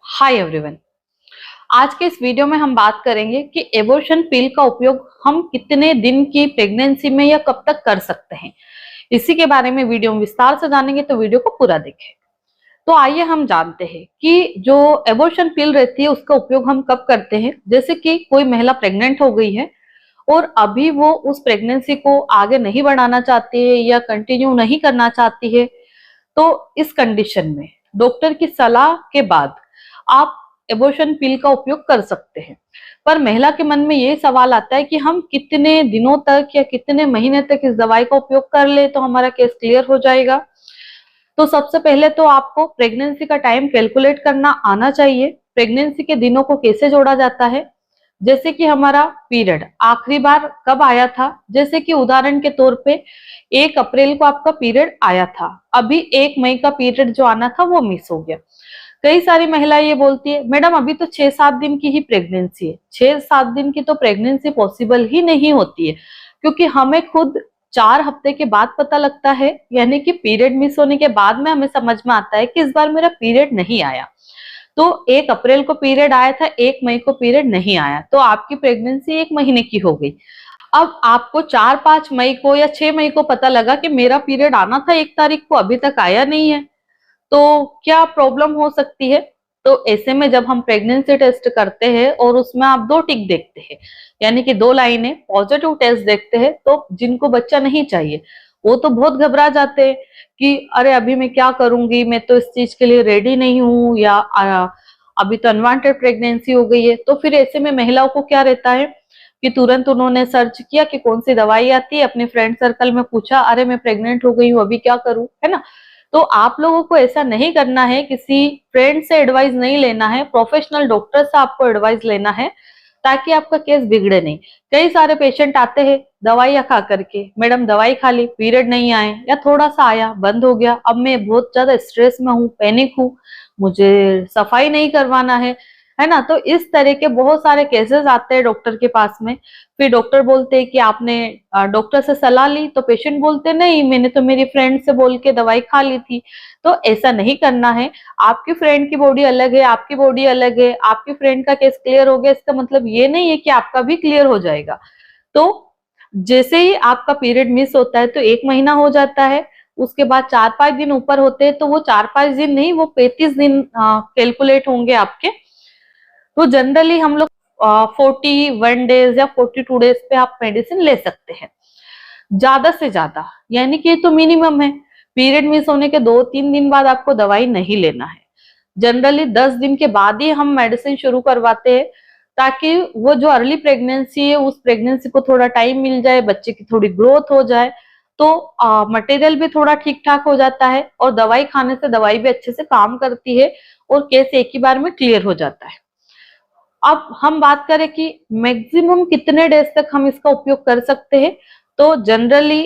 Hi everyone. आज के इस वीडियो में हम बात करेंगे कि एबॉर्शन पिल का उपयोग हम कितने दिन की प्रेगनेंसी में या कब तक कर सकते हैं। इसी के बारे में वीडियो में विस्तार से जानेंगे, तो वीडियो को पूरा देखें। तो आइए हम जानते हैं कि जो एबॉर्शन पिल रहती है उसका उपयोग हम कब करते हैं। जैसे कि कोई महिला प्रेग्नेंट हो गई है और अभी वो उस प्रेगनेंसी को आगे नहीं बढ़ाना चाहती है या कंटिन्यू नहीं करना चाहती है, तो इस कंडीशन में डॉक्टर की सलाह के बाद आप एबॉर्शन पिल का उपयोग कर सकते हैं। पर महिला के मन में ये सवाल आता है कि हम कितने दिनों तक या कितने महीने तक इस दवाई का उपयोग कर ले तो हमारा केस क्लियर हो जाएगा। तो सबसे पहले तो आपको प्रेगनेंसी का टाइम कैलकुलेट करना आना चाहिए। प्रेगनेंसी के दिनों को कैसे जोड़ा जाता है, जैसे कि हमारा पीरियड आखिरी बार कब आया था। जैसे कि उदाहरण के तौर पे 1 अप्रैल को आपका पीरियड आया था, अभी 1 मई का पीरियड जो आना था वो मिस हो गया। कई सारी महिलाएं ये बोलती है, मैडम अभी तो 6-7 दिन की ही प्रेगनेंसी है। 6-7 दिन की तो प्रेगनेंसी पॉसिबल ही नहीं होती है, क्योंकि हमें खुद 4 हफ्ते के बाद पता लगता है, यानी कि पीरियड मिस होने के बाद में हमें समझ में आता है कि इस बार मेरा पीरियड नहीं आया। तो 1 अप्रैल को पीरियड आया था, 1 मई को पीरियड नहीं आया, तो आपकी प्रेगनेंसी 1 महीने की हो गई। अब आपको 4-5 मई को या 6 मई को पता लगा कि मेरा पीरियड आना था 1 तारीख को, अभी तक आया नहीं है, तो क्या प्रॉब्लम हो सकती है। तो ऐसे में जब हम प्रेगनेंसी टेस्ट करते हैं और उसमें आप 2 टिक देखते हैं, यानी कि 2 लाइनें पॉजिटिव टेस्ट देखते हैं, तो जिनको बच्चा नहीं चाहिए वो तो बहुत घबरा जाते हैं कि अरे अभी मैं क्या करूंगी, मैं तो इस चीज के लिए रेडी नहीं हूँ, या अभी तो अनवांटेड प्रेगनेंसी हो गई है। तो फिर ऐसे में महिलाओं को क्या रहता है कि तुरंत उन्होंने सर्च किया कि कौन सी दवाई आती है, अपने फ्रेंड सर्कल में पूछा, अरे मैं प्रेग्नेंट हो गई हूँ, अभी क्या करूं, है ना। तो आप लोगों को ऐसा नहीं करना है, किसी फ्रेंड से एडवाइस नहीं लेना है, प्रोफेशनल डॉक्टर से आपको एडवाइस लेना है, ताकि आपका केस बिगड़े नहीं। कई सारे पेशेंट आते हैं दवाइयां खा करके, मैडम दवाई खा ली, पीरियड नहीं आए या थोड़ा सा आया बंद हो गया, अब मैं बहुत ज्यादा स्ट्रेस में हूँ, पैनिक हूँ, मुझे सफाई नहीं करवाना है ना। तो इस तरह के बहुत सारे केसेस आते हैं डॉक्टर के पास में। फिर डॉक्टर बोलते हैं कि आपने डॉक्टर से सलाह ली, तो पेशेंट बोलते नहीं, मैंने तो मेरी फ्रेंड से बोल के दवाई खा ली थी। तो ऐसा नहीं करना है। आपकी फ्रेंड की बॉडी अलग है, आपकी बॉडी अलग है। आपकी फ्रेंड का केस क्लियर हो गया, इसका मतलब ये नहीं है कि आपका भी क्लियर हो जाएगा। तो जैसे ही आपका पीरियड मिस होता है तो 1 महीना हो जाता है, उसके बाद 4-5 दिन ऊपर होते हैं, तो वो 4-5 दिन नहीं, वो 35 दिन कैलकुलेट होंगे आपके। तो जनरली हम लोग 41 डेज या 42 डेज पे आप मेडिसिन ले सकते हैं, ज्यादा से ज्यादा, यानी कि तो मिनिमम है। पीरियड मिस होने के 2-3 दिन बाद आपको दवाई नहीं लेना है। जनरली 10 दिन के बाद ही हम मेडिसिन शुरू करवाते हैं, ताकि वो जो अर्ली प्रेगनेंसी है उस प्रेगनेंसी को थोड़ा टाइम मिल जाए, बच्चे की थोड़ी ग्रोथ हो जाए, तो मटेरियल भी थोड़ा ठीक ठाक हो जाता है, और दवाई खाने से दवाई भी अच्छे से काम करती है और केस एक ही बार में क्लियर हो जाता है। अब हम बात करें कि मैक्सिमम कितने डेज तक हम इसका उपयोग कर सकते हैं, तो जनरली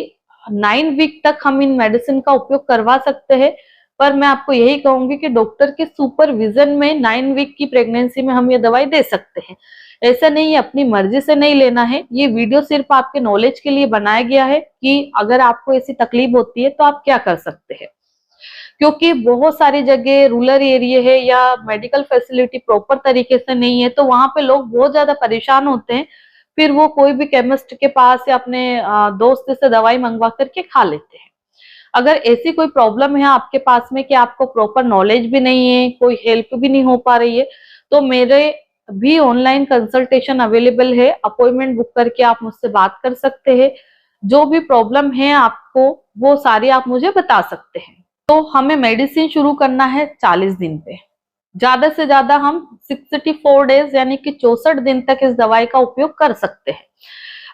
9 वीक तक हम इन मेडिसिन का उपयोग करवा सकते हैं। पर मैं आपको यही कहूंगी कि डॉक्टर के सुपरविजन में 9 वीक की प्रेगनेंसी में हम ये दवाई दे सकते हैं। ऐसा नहीं है, अपनी मर्जी से नहीं लेना है। ये वीडियो सिर्फ आपके नॉलेज के लिए बनाया गया है कि अगर आपको ऐसी तकलीफ होती है तो आप क्या कर सकते हैं, क्योंकि बहुत सारी जगह रूरल एरिया है या मेडिकल फैसिलिटी प्रॉपर तरीके से नहीं है, तो वहां पे लोग बहुत ज्यादा परेशान होते हैं। फिर वो कोई भी केमिस्ट के पास या अपने दोस्त से दवाई मंगवा करके खा लेते हैं। अगर ऐसी कोई प्रॉब्लम है आपके पास में कि आपको प्रॉपर नॉलेज भी नहीं है, कोई हेल्प भी नहीं हो पा रही है, तो मेरे भी ऑनलाइन कंसल्टेशन अवेलेबल है। अपॉइंटमेंट बुक करके आप मुझसे बात कर सकते हैं। जो भी प्रॉब्लम है आपको, वो सारी आप मुझे बता सकते हैं। तो हमें मेडिसिन शुरू करना है 40 दिन पे, ज्यादा से ज्यादा हम 64 डेज यानी कि 64 दिन तक इस दवाई का उपयोग कर सकते हैं।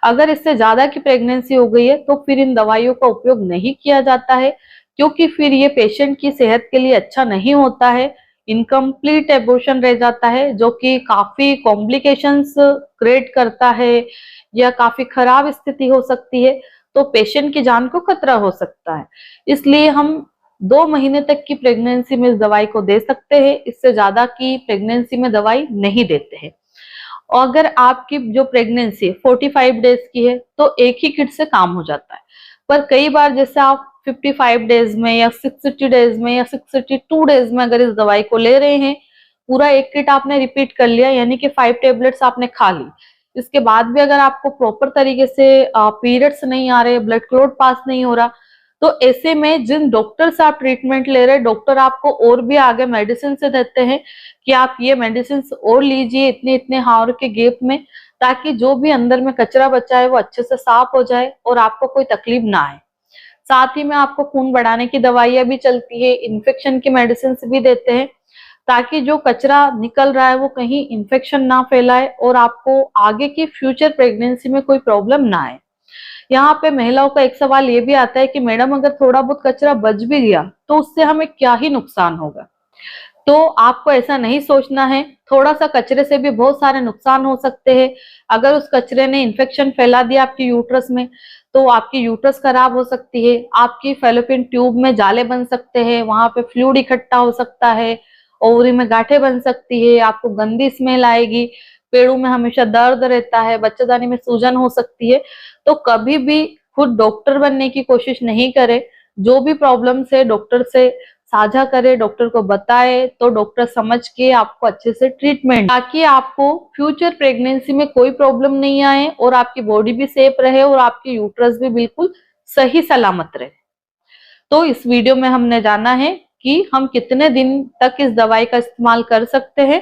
अगर इससे ज्यादा की प्रेगनेंसी हो गई है तो फिर इन दवाइयों का उपयोग नहीं किया जाता है, क्योंकि फिर ये पेशेंट की सेहत के लिए अच्छा नहीं होता है। इनकम्प्लीट एबॉर्शन रह जाता है, जो कि काफी कॉम्प्लिकेशंस क्रिएट करता है या काफी खराब स्थिति हो सकती है, तो पेशेंट की जान को खतरा हो सकता है। इसलिए हम 2 महीने तक की प्रेगनेंसी में इस दवाई को दे सकते हैं, इससे ज्यादा की प्रेगनेंसी में दवाई नहीं देते हैं। और अगर आपकी जो प्रेगनेंसी 45 डेज की है तो एक ही किट से काम हो जाता है। पर कई बार जैसे आप 55 डेज में या 60 डेज में या 62 डेज में अगर इस दवाई को ले रहे हैं, पूरा एक किट आपने रिपीट कर लिया, यानी कि 5 टेबलेट्स आपने खा ली, इसके बाद भी अगर आपको प्रॉपर तरीके से पीरियड्स नहीं आ रहे, ब्लड क्लॉट पास नहीं हो रहा, तो ऐसे में जिन डॉक्टर से आप ट्रीटमेंट ले रहे हैं, डॉक्टर आपको और भी आगे मेडिसिन से देते हैं कि आप ये मेडिसिन और लीजिए इतने इतने हावर के गैप में, ताकि जो भी अंदर में कचरा बचा है वो अच्छे से साफ हो जाए और आपको कोई तकलीफ ना आए। साथ ही में आपको खून बढ़ाने की दवाइयां भी चलती है, इन्फेक्शन की मेडिसिन भी देते हैं, ताकि जो कचरा निकल रहा है वो कहीं इन्फेक्शन ना फैलाए और आपको आगे की फ्यूचर प्रेगनेंसी में कोई प्रॉब्लम ना आए। यहाँ पे महिलाओं का एक सवाल ये भी आता है कि मैडम अगर थोड़ा बहुत कचरा बच भी गया तो उससे हमें क्या ही नुकसान होगा। तो आपको ऐसा नहीं सोचना है, थोड़ा सा कचरे से भी बहुत सारे नुकसान हो सकते हैं। अगर उस कचरे ने इन्फेक्शन फैला दिया आपकी यूट्रस में, तो आपकी यूट्रस खराब हो सकती है, आपकी फैलोपियन ट्यूब में जाले बन सकते हैं, वहां पे फ्लूइड इकट्ठा हो सकता है, ओवरी में गांठें बन सकती है, आपको गंदी स्मेल आएगी, पेड़ों में हमेशा दर्द रहता है, बच्चेदानी में सूजन हो सकती है। तो कभी भी खुद डॉक्टर बनने की कोशिश नहीं करें, जो भी प्रॉब्लम्स है डॉक्टर से साझा करे, डॉक्टर को बताए, तो डॉक्टर समझ के आपको अच्छे से ट्रीटमेंट, ताकि आपको फ्यूचर प्रेगनेंसी में कोई प्रॉब्लम नहीं आए और आपकी बॉडी भी सेफ रहे और आपकी यूट्रस भी बिल्कुल सही सलामत रहे। तो इस वीडियो में हमने जाना है कि हम कितने दिन तक इस दवाई का इस्तेमाल कर सकते हैं।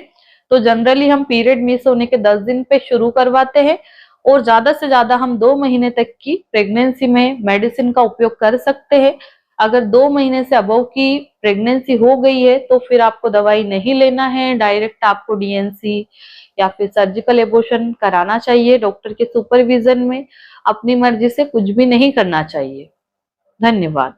तो जनरली हम पीरियड मिस होने के 10 दिन पे शुरू करवाते हैं और ज्यादा से ज्यादा हम 2 महीने तक की प्रेगनेंसी में मेडिसिन का उपयोग कर सकते हैं। अगर 2 महीने से अबव की प्रेगनेंसी हो गई है तो फिर आपको दवाई नहीं लेना है, डायरेक्ट आपको डीएनसी या फिर सर्जिकल एबॉर्शन कराना चाहिए डॉक्टर के सुपरविजन में। अपनी मर्जी से कुछ भी नहीं करना चाहिए। धन्यवाद।